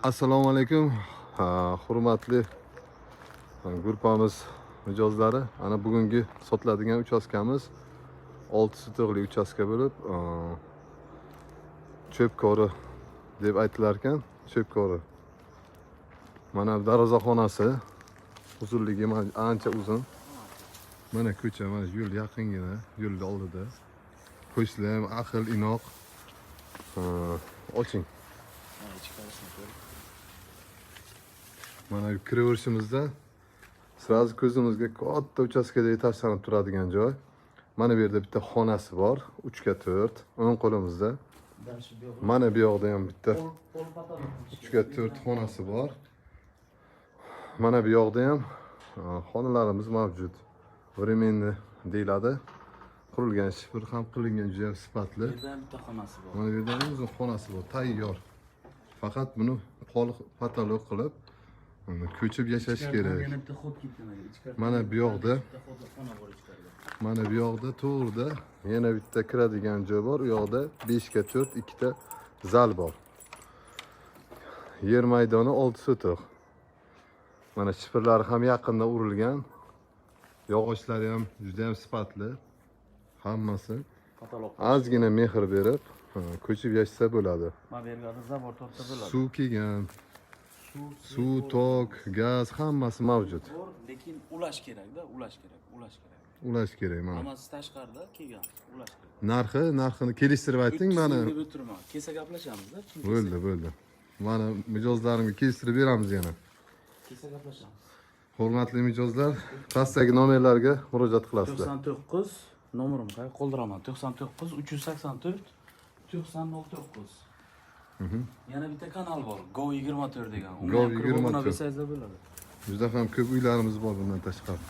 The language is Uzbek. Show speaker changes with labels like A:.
A: Assalomu alaykum. Hurmatli guruhimiz mijozlari. Ana bugungi sotiladigan uchastkamiz 6 sotixli uchastka bo'lib, cho'pkori deb aytilar ekan. Cho'pkori. Mana darvozaxonasi uzunligi ancha uzun. Mana ko'cha, mana yo'l yaqingina, yo'lning oldida. Ko'chlar ham ahil, inoq. Oching. Mana kiraverishimizda sразу ko'zimizga katta uchastkadagi tashlanib turadigan joy. Mana bu yerda bitta xonasi bor, 3x4, o'ng qo'limizda. Mana bu yoqda ham bitta 3x4 xonasi bor. Mana bu yoqda ham xonalarimiz mavjud. Временный deyiladi. Qurilgan shifr ham qilingan, juda ham sifatli. Mana bu yerda ham uzun xonasi bor, tayyor. Faqat buni patolog qilib ko'chib yashash kerak. Mana bu yoqda to'g'rida yana bitta kiradigan joy bor. U yoqda 5x4 ikkita zal bor. Yer maydoni 6 sotiq. Mana shifrlari ham yaqinda urilgan. Yog'ochlari ham juda ham sifatli. Hammasi ozgina mehr berib ko'chib yashasa bo'ladi.
B: Mana bu yerga zabor tortsa bo'ladi.
A: Suv kelgan. Suv, tok, gaz hammasi mavjud.
B: Lekin ulash kerak-da, ulash kerak.
A: Ulash kerak mana.
B: Hammasi tashqarida kelgan, ulash kerak.
A: Narxini kelishtirib ayting mana.
B: Deb o'tirma. Kelsa gaplashamiz-da.
A: Bo'ldi. Mana mijozlarimga kelishtirib beramiz yana.
B: Kelsa gaplashamiz.
A: Hurmatli mijozlar, pastdagi nomerlarga murojaat qilasizlar.
B: 99 nomerim qoldiraman. 99 384 9009. Yana bitta kanal bor, Go 24 degan.
A: Go 24.
B: Buni bilsangizlar bo'ladi.
A: Juda ham ko'p uylarimiz bor bundan tashqari.